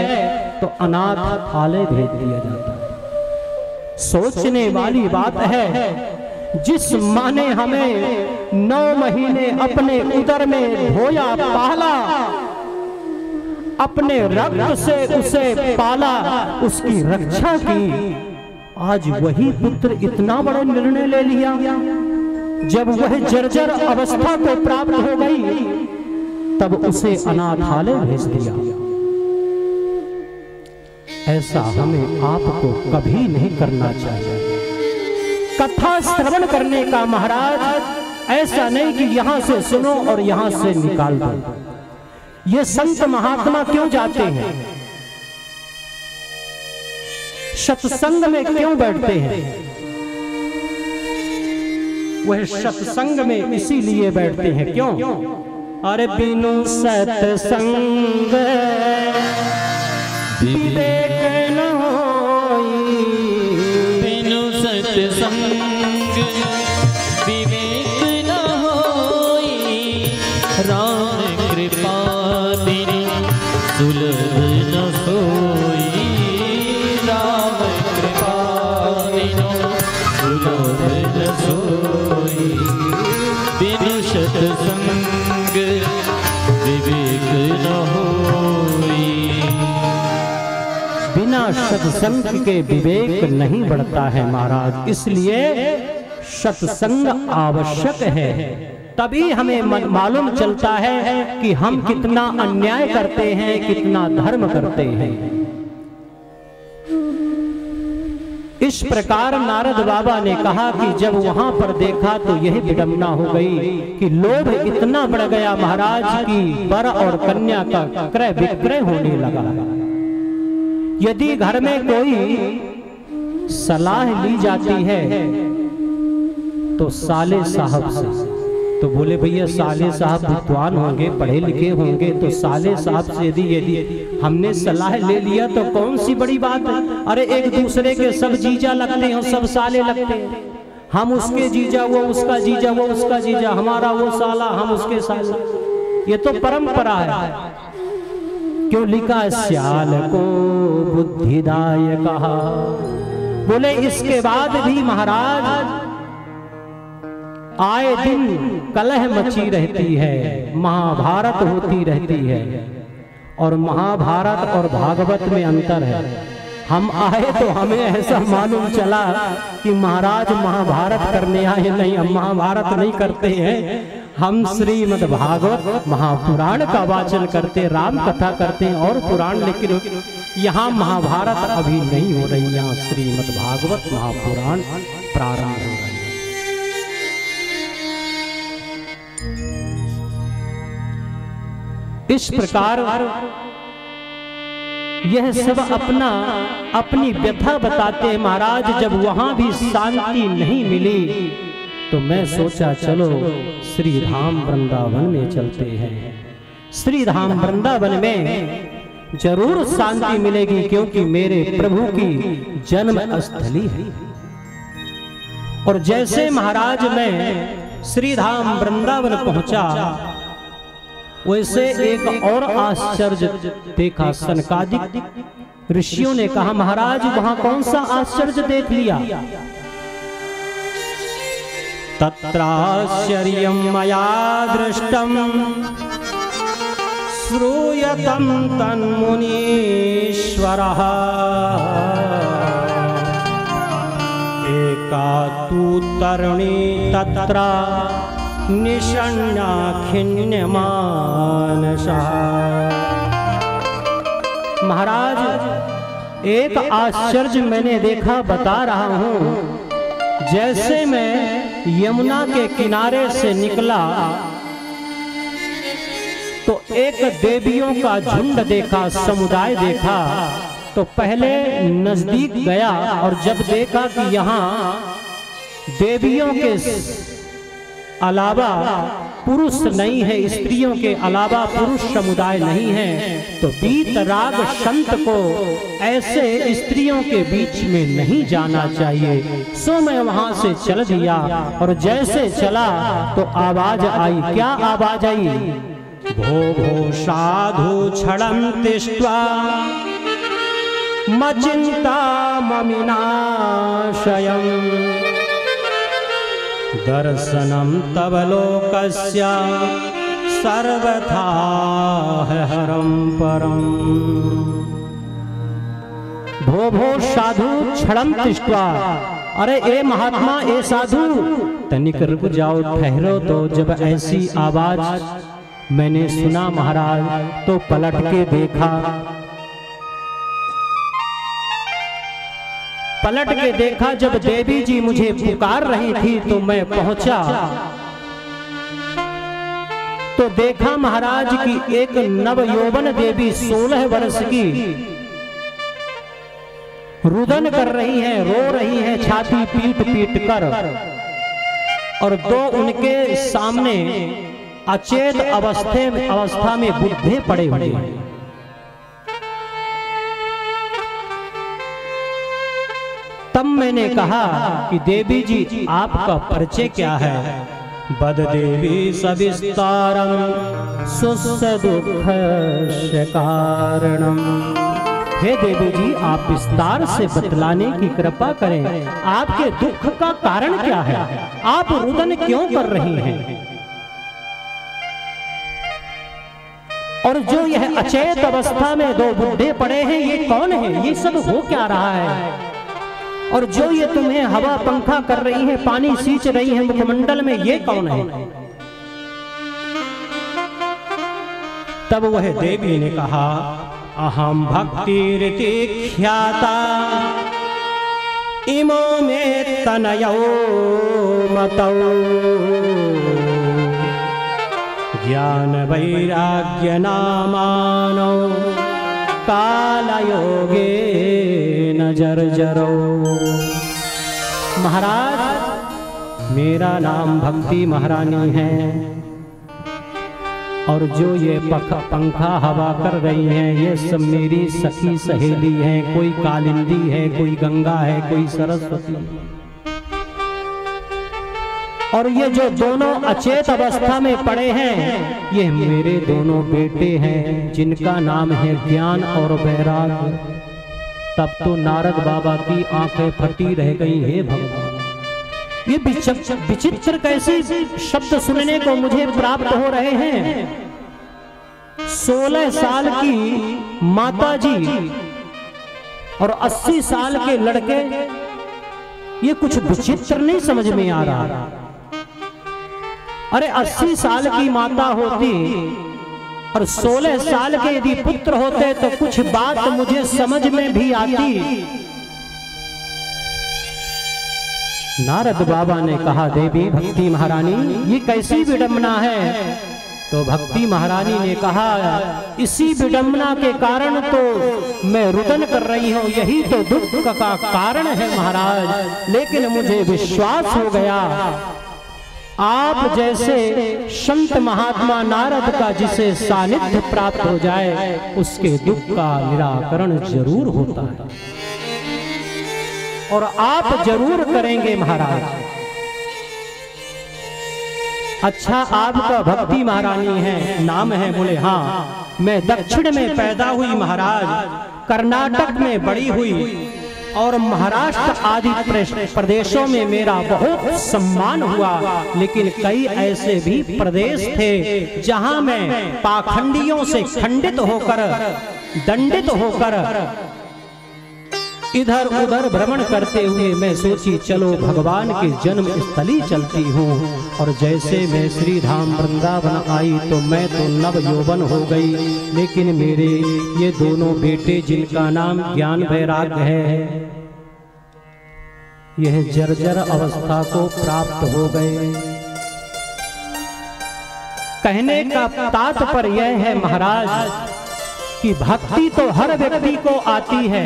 Speaker 2: तो अनाथ आलय भेज दिया जाता है। सोचने वाली बात है, जिस माँ ने हमें 9 महीने अपने उदर में धोया पाला, अपने रक्त से उसे पाला, उसकी रक्षा की, आज वही पुत्र इतना बड़ा निर्णय ले लिया। जब वह जर्जर अवस्था को प्राप्त हो गई तब उसे अनाथालय भेज दिया। ऐसा हमें आपको कभी नहीं करना चाहिए। कथा श्रवण करने का महाराज ऐसा नहीं कि यहां से सुनो और यहां से निकाल दो। ये संत महात्मा क्यों जाते हैं? सत्संग में क्यों बैठते हैं? वह सत्संग में इसीलिए बैठते हैं। क्यों? अरे बिनु सत्संग विवेक न होई,
Speaker 3: बिनु सत्संग विवेक न होई, राम कृपा बिनु सुलभ न सोई, राम कृपा बिनु सुलभ न सोई, बिनु सत्संग विवेक न होई।
Speaker 2: बिना सत्संग के विवेक नहीं बढ़ता है महाराज, इसलिए सत्संग आवश्यक है। तभी हमें मालूम चलता है कि हम कितना अन्याय करते हैं, कितना धर्म करते हैं। इस प्रकार नारद बाबा ने कहा कि जब वहां पर देखा तो यही विडंबना हो गई कि लोभ इतना बढ़ गया महाराज की वर और कन्या का क्रय विक्रय होने लगा। यदि घर में कोई सलाह ली जाती है तो साले साहब से, तो बोले भैया साले साहब विद्वान होंगे, पढ़े लिखे होंगे, तो साले साहब से यदि हमने सलाह ले लिया तो कौन सी बड़ी बात है। अरे एक दूसरे के सब जीजा लगते हैं, सब साले लगते हैं। हम उसके जीजा, वो उसका जीजा, वो उसका जीजा, हमारा वो साला, हम उसके साला। ये तो परंपरा है। क्यों लिखा श्याल को बुद्धिदाय कहा। बोले इसके बाद भी महाराज आए दिन कलह मची रहती है, महाभारत होती रहती है। और महाभारत और भागवत में अंतर है। हम आए तो हमें ऐसा मालूम चला कि महाराज महाभारत करने आए, नहीं, हम महाभारत नहीं करते हैं। हम श्रीमद् भागवत महापुराण का वाचन करते, राम कथा करते हैं और पुराण, लेकिन यहाँ महाभारत अभी नहीं हो रही, यहाँ श्रीमद् भागवत महापुराण प्रारंभ हो रही है। इस प्रकार यह सब अपनी व्यथा बताते हैं। महाराज जब वहां भी शांति नहीं मिली तो मैं सोचा चलो श्री धाम वृंदावन में चलते हैं। श्री धाम वृंदावन में जरूर शांति मिलेगी, क्योंकि मेरे प्रभु की जन्म स्थली है। और जैसे महाराज मैं श्री धाम वृंदावन पहुंचा, वैसे एक और आश्चर्य देखा। सनकादिक ऋषियों ने कहा महाराज वहां कौन सा आश्चर्य देख लिया। तत्राश्चर्यं मया दृष्टं श्रूयतं तन्मुनीश्वरः एका तु तरुणी तत्र निषण्णा खिन्यमानसः। महाराज एक आश्चर्य मैंने देखा, बता रहा हूं। जैसे मैं यमुना के किनारे से निकला तो एक देवियों का झुंड देखा, समुदाय देखा। तो पहले नजदीक गया और जब देखा कि यहाँ देवियों के अलावा पुरुष नहीं है, स्त्रियों के अलावा पुरुष समुदाय नहीं है, तो वीतराग संत को ऐसे स्त्रियों के बीच में नहीं जाना चाहिए। सो मैं वहां से चल दिया और जैसे चला तो आवाज आई। क्या आवाज आई? भो भो साधु क्षणं तिष्ठ्वा मचिंता ममिनाशयम् दर्शनम तव लोकस्य सर्वथा हरम परम। भो भो साधु क्षणम तिष्ठ्वा। अरे ए महात्मा, ए साधु, तनिक रुक जाओ, ठहरो। तो जब ऐसी आवाज मैंने सुना महाराज तो पलट के देखा। पलट के देखा जब देवी जी मुझे पुकार रही थी तो मैं पहुंचा तो देखा महाराज की एक नवयौवन देवी 16 वर्ष की रुदन कर रही है, रो रही है छाती पीट पीट कर, और दो उनके सामने अचेत अवस्था में बुद्धे पड़े हुए हैं। तब मैंने कहा कि देवी जी आपका परिचय क्या है? बद देवी सविस्तारम सुस्य दुःखस्य कारणम। हे देवी जी आप विस्तार से बतलाने की कृपा करें, आपके दुख का कारण क्या है? आप रुदन क्यों कर रही हैं? और जो यह अचेत अवस्था में दो बुढ़े पड़े हैं, ये कौन है? ये सब हो क्या रहा है? और जो ये तुम्हें हवा पंखा कर रही है, पानी सींच रही है मुखमंडल में, ये कौन है? तब वह देवी ने कहा अहम भक्तिरिति ख्याता इमो में तनयो मतौ ज्ञान वैराग्य नामानो कालयोगे न जर्जरो। महाराज मेरा नाम भक्ति महारानी है और जो ये पंखा हवा कर रही हैं ये सब मेरी सखी सहेली हैं। कोई कालिंदी है, कोई गंगा है, कोई सरस्वती है। और ये जो दोनों अचेत अवस्था में पड़े हैं ये मेरे दोनों बेटे हैं जिनका नाम है ज्ञान और वैराग्य। तब तो नारद बाबा की आंखें फटी रह गई। हे भगवान, ये विचित्र कैसे शब्द सुनने को मुझे प्राप्त हो रहे हैं। 16 साल की माता जी और 80 साल के लड़के, ये कुछ विचित्र नहीं समझ में आ रहा। अरे 80 साल की माता होती और 16 साल के यदि पुत्र होते तो कुछ बात मुझे समझ में भी आती। नारद बाबा ने कहा, देवी भक्ति महारानी ये कैसी विडंबना है? तो भक्ति महारानी ने कहा, इसी विडंबना के कारण तो मैं रुदन कर रही हूँ, यही तो दुख का कारण है महाराज। लेकिन मुझे विश्वास हो गया आप जैसे संत महात्मा नारद का जिसे सानिध्य प्राप्त हो जाए उसके दुख का निराकरण जरूर होता है और आप जरूर करेंगे महाराज। अच्छा, आपका भक्ति महारानी है, नाम है? बोले हाँ, मैं दक्षिण में पैदा हुई महाराज, कर्नाटक में बड़ी हुई और महाराष्ट्र आदि प्रदेशों में मेरा बहुत सम्मान हुआ। लेकिन कई ऐसे भी प्रदेश थे जहां मैं पाखंडियों से खंडित होकर, दंडित होकर इधर उधर भ्रमण करते हुए मैं सोची चलो भगवान के जन्म स्थली चलती हूँ। और जैसे मैं श्री धाम वृंदावन आई तो मैं तो नव यौवन हो गई। लेकिन मेरे ये दोनों बेटे जिनका नाम ज्ञान वैराग्य है यह जर्जर अवस्था को प्राप्त हो गए। कहने का तात्पर्य यह है महाराज कि भक्ति तो हर व्यक्ति को आती है,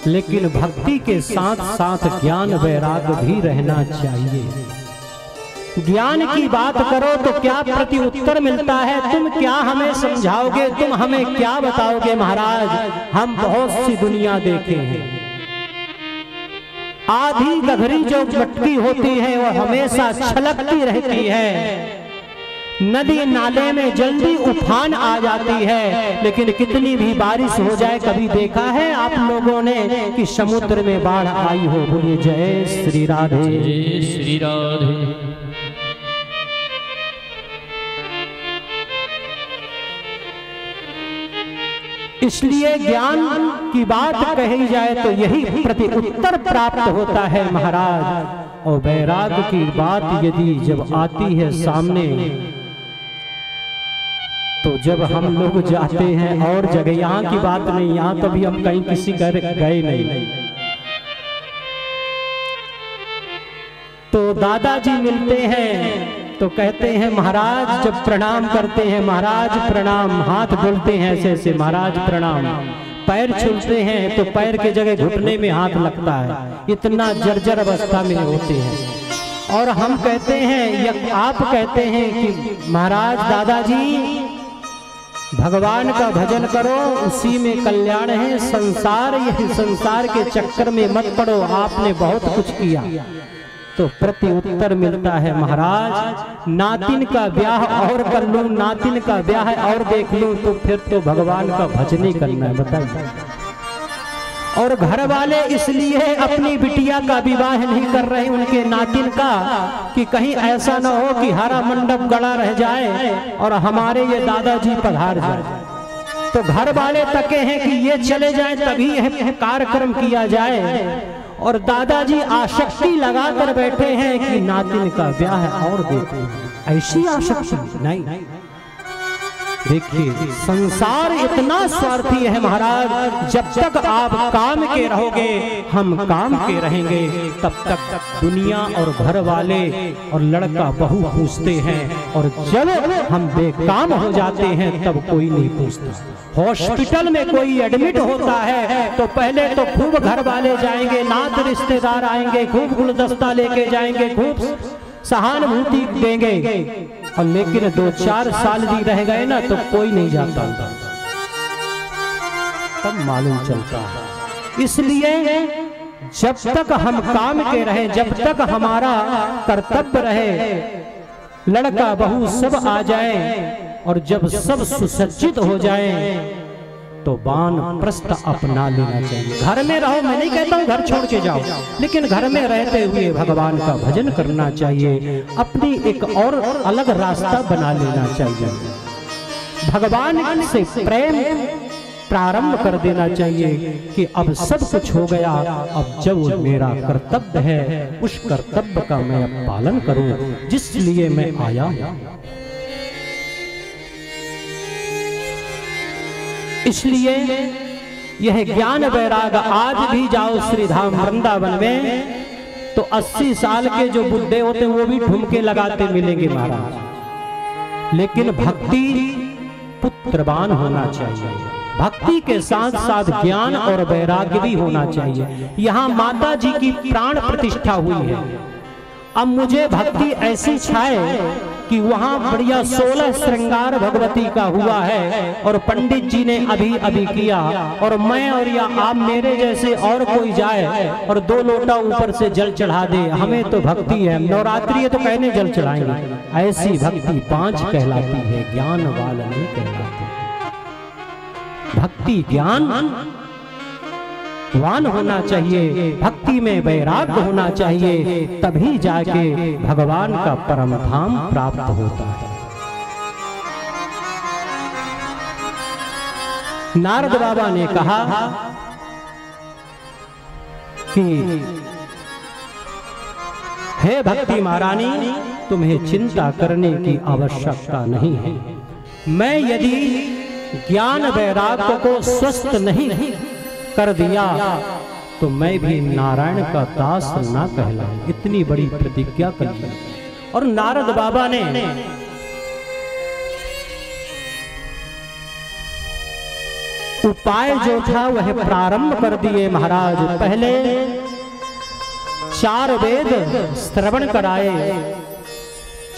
Speaker 2: लेकिन भक्ति के साथ साथ ज्ञान वैराग्य भी रहना चाहिए। ज्ञान की बात करो तो क्या प्रति उत्तर मिलता है? तुम क्या हमें समझाओगे, तुम हमें क्या बताओगे महाराज? हम बहुत सी दुनिया देखे हैं। आधी गधरी जो मटकी होती है वो हमेशा छलकती रहती है। नदी नाले में जल्दी उफान आ जाती है, लेकिन कितनी भी बारिश हो जाए, कभी देखा है आप लोगों ने कि समुद्र में बाढ़ आई हो? बोलिए जय श्री राधे।
Speaker 3: जय श्री राधे।
Speaker 2: इसलिए ज्ञान की बात कही जाए तो यही प्रति उत्तर प्राप्त होता है महाराज। और वैराग्य की बात यदि जब आती है सामने तो जब हम लोग जाते हैं और जगह, यहाँ की बात नहीं, यहाँ तो भी हम कहीं किसी घर गए नहीं, तो दादाजी मिलते हैं तो कहते हैं महाराज, जब प्रणाम करते हैं महाराज प्रणाम, हाथ बोलते हैं ऐसे ऐसे महाराज प्रणाम, पैर छूते हैं तो पैर के जगह घुटने में हाथ लगता है, इतना जर्जर अवस्था में होते हैं। और हम कहते हैं, आप कहते हैं कि महाराज दादाजी भगवान का भजन करो, उसी में कल्याण है, संसार यही संसार के चक्कर में मत पड़ो, आपने बहुत कुछ किया। तो प्रति उत्तर मिलता है महाराज नातिन का ब्याह और कर लूं, नातिन का ब्याह और देख लूं तो फिर तो भगवान का भजन ही करना है, बताइए। और घर वाले इसलिए अपनी बिटिया का विवाह नहीं कर रहे उनके नातिन का कि कहीं ऐसा न हो कि हरा मंडप गड़ा रह जाए और हमारे ये दादाजी पधार जाए। तो घर वाले तके हैं कि ये चले जाएं तभी यह कार्यक्रम किया जाए, और दादाजी आसक्ति लगाकर बैठे हैं कि नातिन का ब्याह और देखो। ऐसी आसक्ति नहीं, देखिए संसार इतना स्वार्थी है महाराज, जब तक आप काम के रहोगे हम काम के रहेंगे, तब तक दुनिया और घर वाले और लड़का बहू पूछते हैं, और जब हम बेकाम हो जाते हैं तब कोई नहीं पूछता। हॉस्पिटल में कोई एडमिट होता है तो पहले तो खूब घर वाले जाएंगे, नात रिश्तेदार आएंगे, खूब गुलदस्ता लेके जाएंगे, खूब सहानुभूति देंगे, और लेकिन 2-4 साल भी रह गए ना तो कोई नहीं जाता, तब मालूम चलता है। इसलिए जब तक हम काम के रहे, जब तक हमारा कर्तव्य रहे, लड़का बहू सब आ जाए और जब सब सुसज्जित हो जाए तो वानप्रस्थ अपना लेना चाहिए। घर में रहो, मैं नहीं कहता हूँ घर छोड़ के जाओ, लेकिन घर में रहते हुए भगवान का भजन करना चाहिए, अपनी एक और अलग रास्ता बना लेना चाहिए, भगवान से प्रेम प्रारंभ कर देना चाहिए कि अब सब कुछ हो गया, अब जब मेरा कर्तव्य है उस कर्तव्य का मैं अब पालन करूं जिस लिए मैं आया हूं। इसलिए यह ज्ञान वैराग आज भी जाओ श्री धाम वृंदावन में तो 80 साल के जो बुढ़े होते वो भी ठुमके लगाते मिलेंगे महाराज। लेकिन भक्ति पुत्रवान होना चाहिए, भक्ति के साथ साथ ज्ञान और वैराग्य भी होना चाहिए। यहाँ माता जी की प्राण प्रतिष्ठा हुई है, अब मुझे भक्ति ऐसी छाए कि वहाँ बढ़िया 16 श्रृंगार भगवती का हुआ है और पंडित जी ने अभी अभी किया, और मैं और या आप मेरे जैसे और कोई जाए और 2 लोटा ऊपर से जल चढ़ा दे, हमें तो भक्ति है, नवरात्रि है तो कहने जल चढ़ाएंगे। ऐसी भक्ति 5 कहलाती है, ज्ञान वाला नहीं कहलाती। भक्ति ज्ञान वान होना चाहिए, भक्ति में वैराग्य होना चाहिए, तभी जाके भगवान का परम धाम प्राप्त होता है। नारद बाबा ने कहा कि हे भक्ति महारानी, तुम्हें चिंता करने की आवश्यकता नहीं है। मैं यदि ज्ञान वैराग्य को स्वस्थ नहीं कर दिया तो मैं भी नारायण का दास ना कहलाऊं। इतनी बड़ी प्रतिज्ञा कर ली। और नारद बाबा ने उपाय जो था वह प्रारंभ कर दिए महाराज। पहले 4 वेद श्रवण कराए,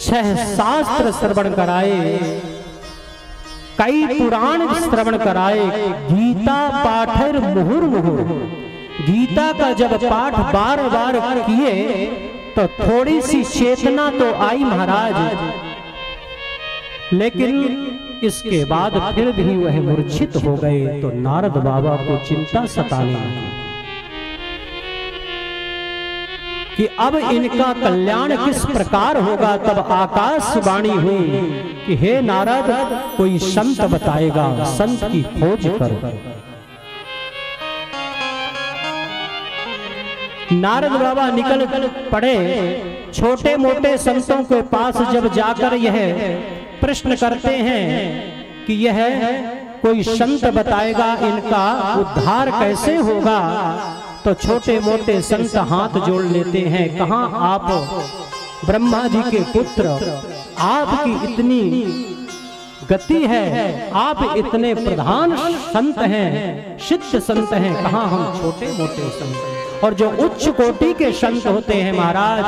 Speaker 2: 6 शास्त्र श्रवण कराए, कई पुराण श्रवण कराए, गीता पाठर मुहुर मुहुर। गीता का जब पाठ बार बार किए तो थोड़ी सी चेतना तो आई महाराज, लेकिन इसके बाद फिर भी वह मूर्छित हो गए। तो नारद बाबा को चिंता सताने लगी कि अब इनका कल्याण किस प्रकार होगा। तब आकाशवाणी हुई कि हे नारद, कोई संत बताएगा, संत की खोज करो। नारद बाबा निकल पड़े, छोटे मोटे संतों के पास जब जाकर यह प्रश्न करते हैं कि यह कोई संत बताएगा, इनका उद्धार कैसे होगा, तो छोटे मोटे संत हाथ जोड़ लेते हैं। कहाँ आप ब्रह्मा जी के पुत्र, आपकी इतनी गति है, आप इतने प्रधान संत हैं, सिद्ध संत हैं, कहाँ हम छोटे मोटे संत। और जो उच्च कोटि के संत होते हैं महाराज,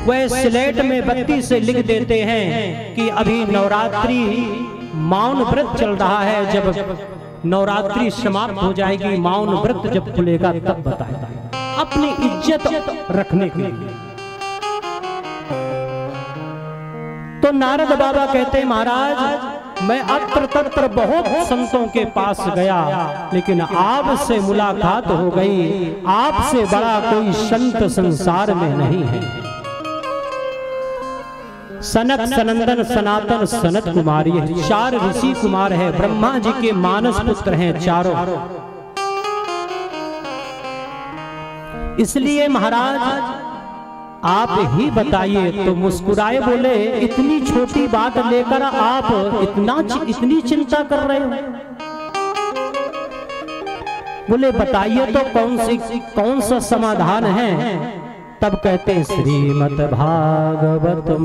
Speaker 2: वह स्लेट में बत्ती से लिख देते हैं कि अभी नवरात्रि मौन व्रत चल रहा है, जब नवरात्रि समाप्त हो जाएगी, मौन व्रत जब खुलेगा तब बताएगा, अपनी इज्जत रखने के लिए। तो नारद बाबा कहते महाराज, मैं अत्र तत्र बहुत संतों के पास गया, लेकिन आपसे मुलाकात हो गई। आपसे बड़ा कोई संत संसार में नहीं है। सनक सनंदन सनातन सनत कुमारी है, 4 ऋषि कुमार है, ब्रह्मा जी के मानस पुत्र हैं चारों। इसलिए महाराज आप ही बताइए। तो मुस्कुराए बोले, इतनी छोटी बात लेकर आप इतनी चिंता कर रहे हो? बोले बताइए तो कौन सा समाधान है? तब कहते श्रीमद् भागवतम,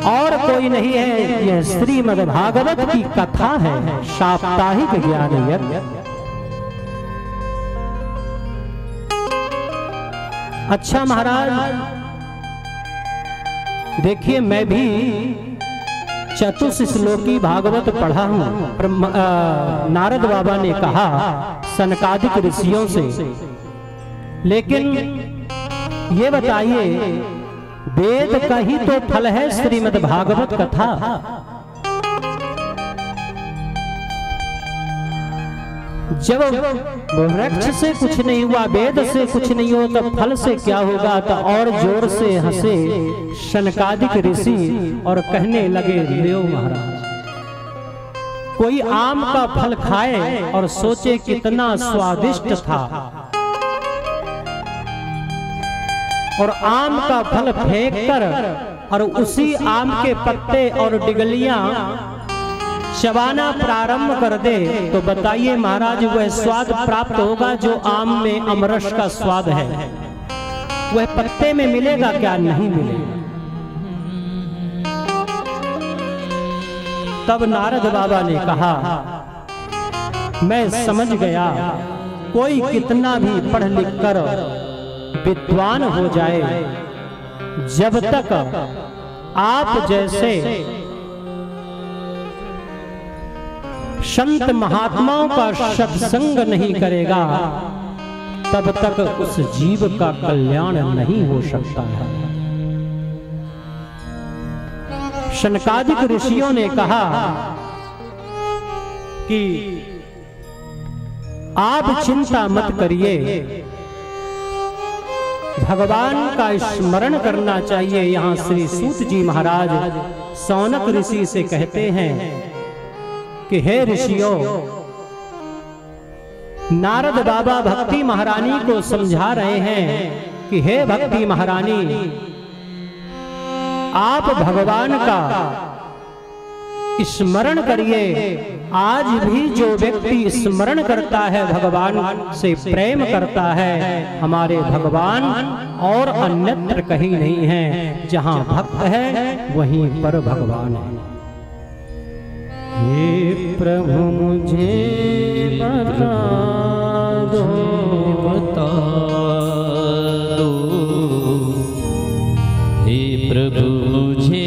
Speaker 2: और कोई नहीं है, यह श्रीमद् भागवत की कथा है, साप्ताहिक ज्ञान यज्ञ। अच्छा महाराज, देखिए मैं भी चतुश्लोकी भागवत पढ़ा हूं। नारद बाबा ने कहा सनकादिक ऋषियों से, लेकिन ये बताइए वेद का ही तो फल है श्रीमद् भागवत कथा। जब वृक्ष से कुछ नहीं हुआ, वेद से कुछ नहीं हो, तो फल से क्या होगा? तो और जोर से हंसे शनकादिक ऋषि और कहने लगे, लियो महाराज, कोई आम का फल खाए और सोचे कितना स्वादिष्ट था, और आम का फल फेंककर और उसी आम के पत्ते और डिगलियां चबाना प्रारंभ कर दे, तो बताइए महाराज वह स्वाद प्राप्त होगा जो आम में अमरस का स्वाद है, वह पत्ते में मिलेगा क्या? नहीं मिलेगा। तब नारद बाबा ने कहा, मैं समझ गया, कोई कितना भी पढ़ लिख कर विद्वान हो जाए, जब तक आप जैसे संत महात्माओं का सत्संग नहीं करेगा, तब तक उस जीव का कल्याण नहीं हो सकता है। शनकादिक ऋषियों ने कहा कि आप चिंता मत करिए, भगवान का स्मरण करना चाहिए। यहाँ श्री सूत जी महाराज सौनक ऋषि से कहते हैं कि हे ऋषियों, नारद बाबा भक्ति महारानी को समझा रहे हैं कि हे भक्ति महारानी, आप भगवान का स्मरण करिए। आज भी जो व्यक्ति स्मरण करता है, भगवान से प्रेम करता है, हमारे भगवान और अन्यत्र कहीं नहीं है। जहाँ भक्त है वहीं पर भगवान है। हे प्रभु मुझे बता दो,
Speaker 3: हे प्रभु मुझे